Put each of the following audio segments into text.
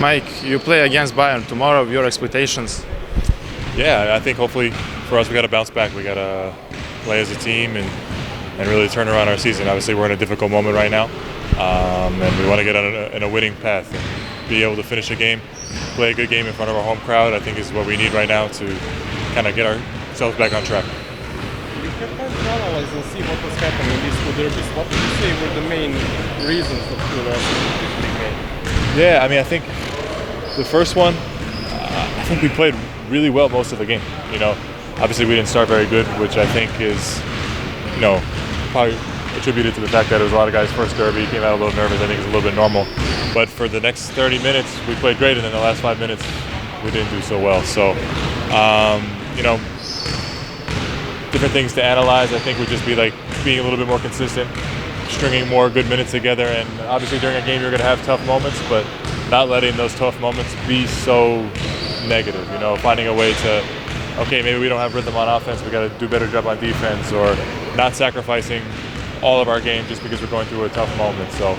Mike, you play against Bayern tomorrow. Your expectations? Yeah, I think hopefully for us we got to bounce back. We got to play as a team and really turn around our season. Obviously we're in a difficult moment right now, and we want to get on in a winning path and be able to finish a game, play a good game in front of our home crowd. I think is what we need right now to kind of get ourselves back on track. You have time to analyze and see what was happening in these two derbies. What would you say were the main reasons of the this big game? Yeah, I mean, I think the first one, I think we played really well most of the game. You know, obviously we didn't start very good, which I think is, you know, probably attributed to the fact that it was a lot of guys' first derby, came out a little nervous. I think it's a little bit normal. But for the next 30 minutes, we played great, and then the last 5 minutes, we didn't do so well. So, you know, different things to analyze. I think would just be like being a little bit more consistent, stringing more good minutes together, and obviously during a game you're going to have tough moments, but not letting those tough moments be so negative. You know, finding a way to, okay, maybe we don't have rhythm on offense, we got to do a better job on defense, or not sacrificing all of our game just because we're going through a tough moment. So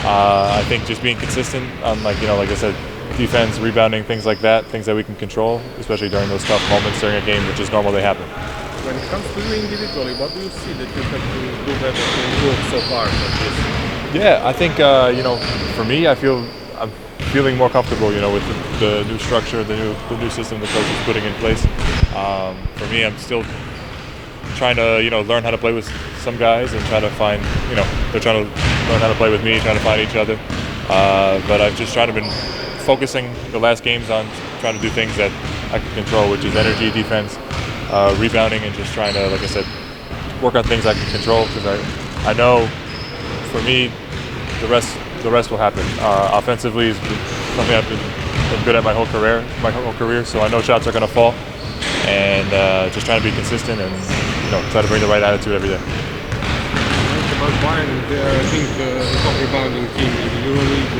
I think just being consistent on, like, you know, like I said, defense, rebounding, things like that, things that we can control, especially during those tough moments during a game, which is normal they happen. When it comes to you individually, what do you see that you have to do better to improve so far like this? Yeah, I think, you know, for me, I'm feeling more comfortable, you know, with the new structure, the new system the coach is putting in place. For me, I'm still trying to, you know, learn how to play with some guys and try to find, you know, they're trying to learn how to play with me, trying to find each other. But I've just been focusing the last games on trying to do things that I can control, which is energy, defense, rebounding, and just trying to, like I said, work on things I can control, because I know for me the rest will happen. Offensively is something I've been good at my whole career. So I know shots are going to fall, and just trying to be consistent and, you know, try to bring the right attitude every day. About Bajern, I think the top rebounding team in the EuroLeague,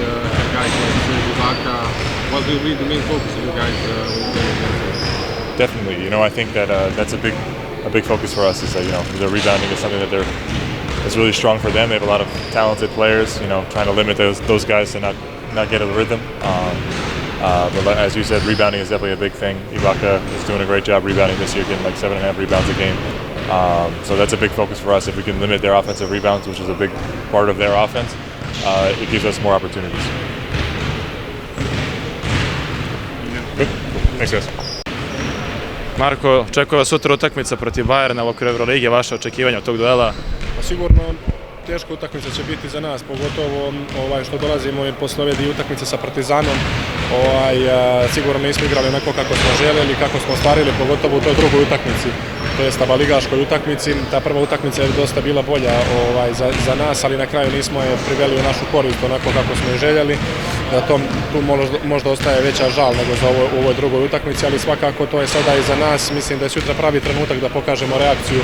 guys like Bajern, what will be the main focus of you guys when playing? Definitely, you know, I think that that's a big focus for us. Is that, you know, the rebounding is something that is really strong for them. They have a lot of talented players. You know, trying to limit those guys to not get a rhythm. But as you said, rebounding is definitely a big thing. Ibaka is doing a great job rebounding this year, getting like 7.5 rebounds a game. So that's a big focus for us. If we can limit their offensive rebounds, which is a big part of their offense, it gives us more opportunities. Good. Thanks, guys. Marko, očekuje vas sutra utakmica protiv Bajerna u okviru Eurolige, vaše očekivanja od tog duela? Sigurno teška utakmica će biti za nas, pogotovo što dolazimo posle ove dvije utakmice sa Partizanom. Sigurno nismo igrali onako kako smo željeli, kako smo ostvarili, pogotovo u toj drugoj utakmici. to jest na ligaškoj utakmici. Ta prva utakmica je dosta bila bolja za nas, ali na kraju nismo je priveli u našu korist onako kako smo i željeli. Tu možda ostaje veća žal nego za u ovoj drugoj utakmici, ali svakako to je sada i za nas. Mislim da je sutra pravi trenutak da pokažemo reakciju,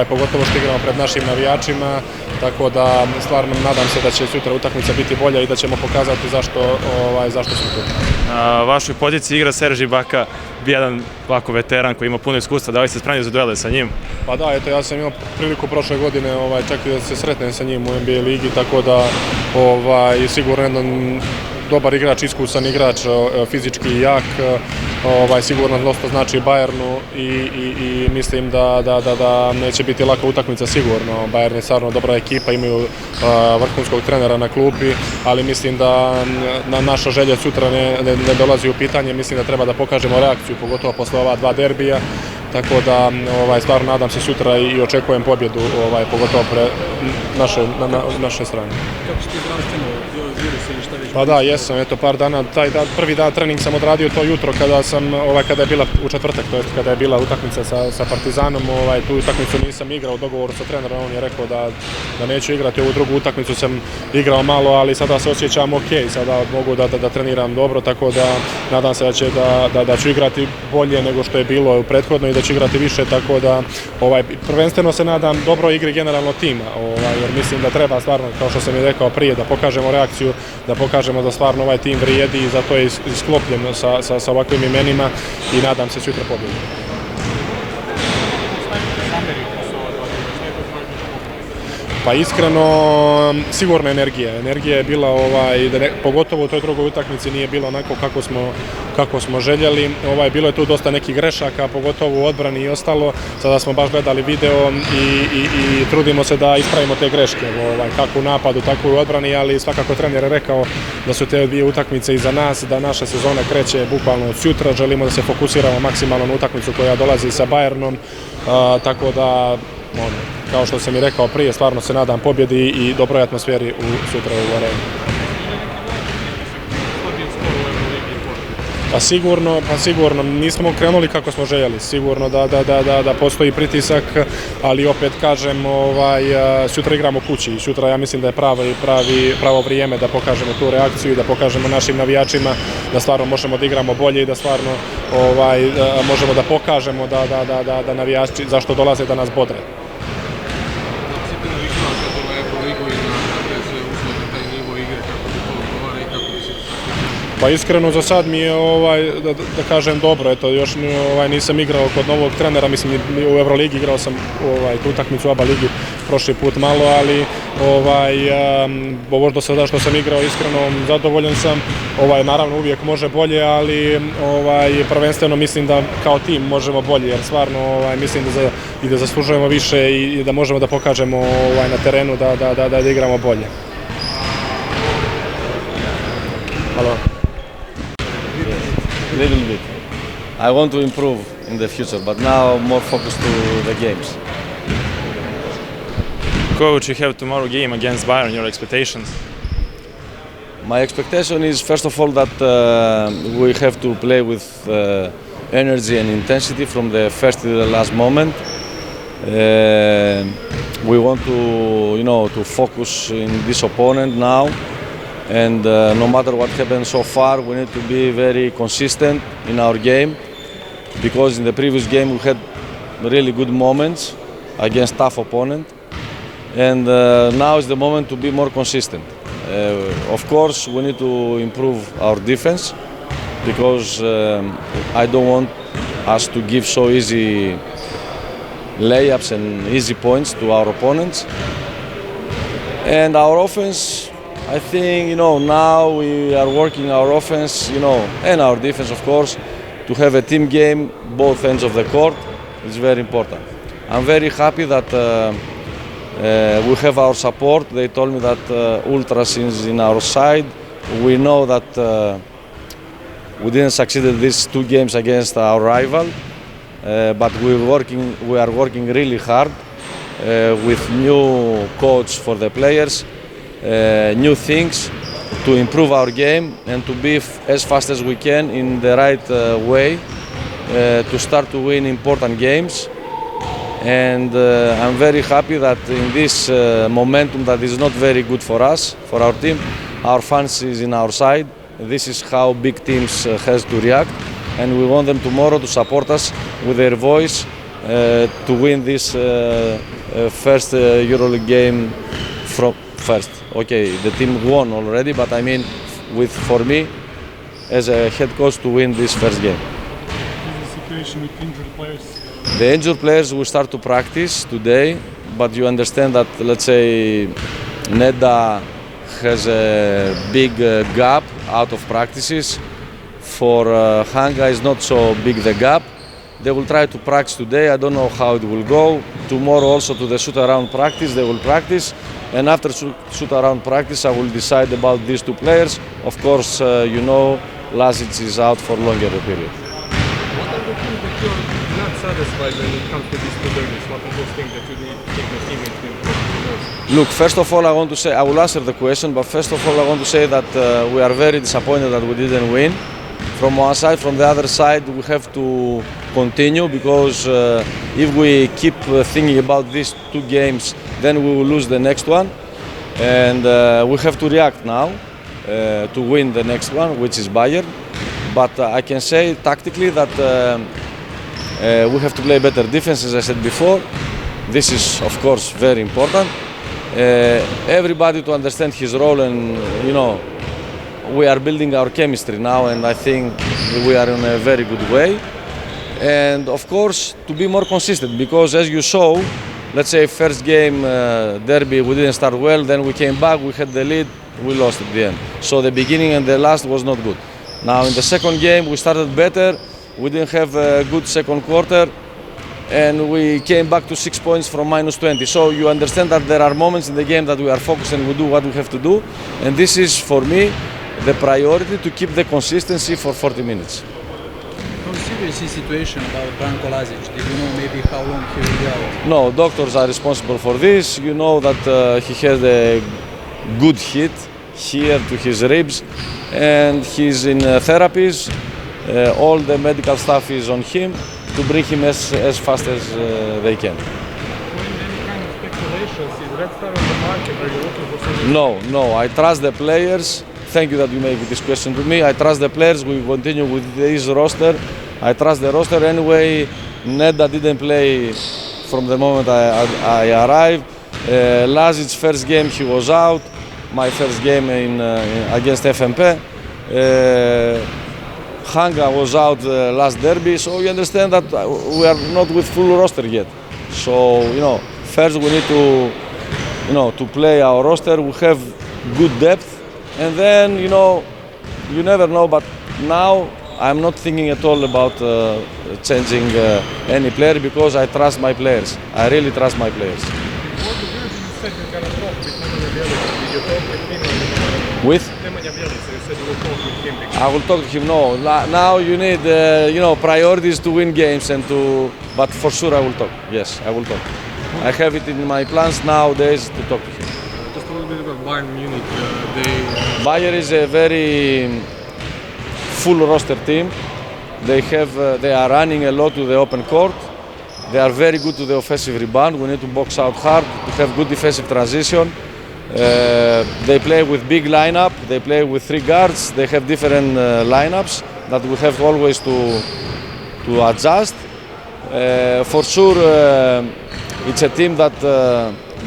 pogotovo što igramo pred našim navijačima, tako da stvarno nadam se da će sutra utakmica biti bolja i da ćemo pokazati zašto smo tu. Na vašoj poziciji igra Serži Baka, jedan ovako veteran koji ima puno iskustva. Da li ste spremni za duele sa njim? Pa da, eto, ja sam imao priliku prošle godine čak i da se sretnem sa njim u NBA ligi, tako da sigurno jedan dobar igrač, iskusan igrač, fizički jak, sigurno dosta znači Bajernu i mislim da neće biti laka utakmica sigurno. Bajern je stvarno dobra ekipa, imaju vrhunskog trenera na klupi, ali mislim da naša želja sutra ne dolazi u pitanje. Mislim da treba da pokažemo reakciju, pogotovo posle ova dva derbija. Tako da stvarno nadam se sutra i očekujem pobjedu, pogotovo na našoj strani. Kako ste zdravstveno virus ili šta već? Pa da, jesam, eto par dana, prvi dan trening sam odradio to jutro kada je bila u četvrtak, to jest kada je bila utakmica sa Partizanom, tu utakmicu nisam igrao u dogovoru sa trenerom, on je rekao da neću igrati, ovu drugu utakmicu sam igrao malo, ali sada se osjećam ok, sada mogu da treniram dobro, tako da nadam se da ću igrati bolje nego što je bilo prethodno i da ću igrati više, tako da prvenstveno se nadam dobroj igri generalno tima, jer mislim da treba stvarno, kao što sam i rekao prije, da pokažemo reakciju, da pokažemo da stvarno ovaj tim vrijedi i zato je isklopljen sa ovakvim imenima i nadam se sutra pobjedu. Pa iskreno, sigurno energija. Energija je bila, pogotovo u toj drugoj utakmici nije bilo onako kako smo željeli. Bilo je tu dosta nekih grešaka, pogotovo u odbrani i ostalo. Sada smo baš gledali video i trudimo se da ispravimo te greške, kako u napadu, tako i u odbrani, ali svakako trener je rekao da su te dvije utakmice iza nas, da naša sezona kreće bukvalno od sutra. Želimo da se fokusiramo maksimalno na utakmicu koja dolazi sa Bajernom, tako da kao što sam i rekao prije, stvarno se nadam pobjedi i dobroj atmosferi sutra u areni. Pa sigurno, nismo krenuli kako smo željeli, sigurno da postoji pritisak, ali opet kažem, sutra igramo kući i sutra ja mislim da je pravo vrijeme da pokažemo tu reakciju i da pokažemo našim navijačima da stvarno možemo da igramo bolje i da stvarno možemo da pokažemo da navijači zašto dolaze da nas bodre. Pa iskreno za sad mi je, da kažem, dobro, eto, još nisam igrao kod novog trenera, mislim u Euroligi igrao sam tu utakmicu u ABA ligi prošli put malo, ali ovo do sada što sam igrao, iskreno zadovoljan sam, naravno uvijek može bolje, ali prvenstveno mislim da kao tim možemo bolje, jer stvarno mislim da zaslužujemo više i da možemo da pokažemo na terenu da igramo bolje. Hvala. Little bit. I want to improve in the future, but now more focus to the games. Coach, you have tomorrow game against Bayern. Your expectations? My expectation is first of all that we have to play with energy and intensity from the first to the last moment. We want to focus in this opponent now. And no matter what happens so far, we need to be very consistent in our game, because in the previous game we had really good moments against tough opponent, and now is the moment to be more consistent. Of course, we need to improve our defense, because I don't want us to give so easy layups and easy points to our opponents. And our offense, I think, now we are working our offense, and our defense, of course, to have a team game, both ends of the court. It's very important. I'm very happy that we have our support. They told me that Ultras is in our side. We know that we didn't succeed in these two games against our rival, but we are working really hard with new coach for the players. New things to improve our game and to be as fast as we can in the right way to start to win important games and I'm very happy that in this momentum that is not very good for us, for our team, our fans is in our side. This is how big teams has to react, and we want them tomorrow to support us with their voice to win this first EuroLeague game from first. Okay, the team won already, but I mean, for me, as a head coach, to win this first game. Is the situation with injured players? The injured players will start to practice today, but you understand that, let's say, Neda has a big gap out of practices. For Hanga is not so big the gap. They will try to practice today. I don't know how it will go. Tomorrow also to the shoot-around practice, they will practice. And after shoot-around practice, I will decide about these two players. Of course, you know, Lazic is out for longer period. What are the things that you're not satisfied when it comes to these two derbies? What are those things that you need to take the teammates to improve? Look, first of all, I want to say, I will answer the question, but first of all, I want to say that we are very disappointed that we didn't win. From one side, from the other side, we have to continue because if we keep thinking about these two games, then we will lose the next one. And we have to react now to win the next one, which is Bajern. But I can say tactically that we have to play better defense, as I said before. This is, of course, very important. Everybody to understand his role, and you know, we are building our chemistry now, and I think we are in a very good way. And of course, to be more consistent, because as you saw, let's say first game derby, we didn't start well, then we came back, we had the lead, we lost at the end. So the beginning and the last was not good. Now in the second game, we started better, we didn't have a good second quarter, and we came back to 6 points from -20. So you understand that there are moments in the game that we are focused and we do what we have to do, and this is for me the priority, to keep the consistency for 40 minutes. How serious is the situation about Branko Lazic? Did you know maybe how long he will be out? No, doctors are responsible for this. You know that he has a good hit here to his ribs, and he's in therapies. All the medical staff is on him to bring him as fast as they can. When any kind of speculations, is Red Star on the market? Are you looking for something? No, I trust the players. Thank you that you made this question to me. I trust the players. We continue with this roster. I trust the roster. Anyway, Neda didn't play from the moment I arrived. Lazic's first game he was out. My first game against FMP. Hanga was out last derby. So you understand that we are not with full roster yet. So you know, first we need to play our roster. We have good depth. And then, you know, you never know, but now I'm not thinking at all about changing any player, because I trust my players. I really trust my players. What the you said you're going to talk with Nemanja Bjelica? Did you talk with him? With? Nemanja Bjelica, you said you will talk with him. I will talk to him. No, now you need, priorities to win games and to, but for sure I will talk. Yes, I will talk. I have it in my plans nowadays to talk to him. Just a little bit about Bayern Munich. Bayern is a very full roster team. They are running a lot to the open court. They are very good to the offensive rebound. We need to box out hard to have good defensive transition. They play with big lineup. They play with 3 guards. They have different lineups that we have always to adjust. For sure, it's a team that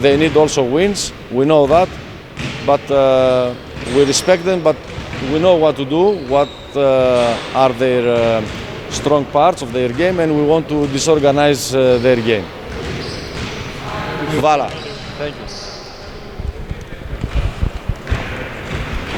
they need also wins. We know that, but we respect them. But we know what to do. What are their strong parts of their game, and we want to disorganize their game. Voilà. Thank you.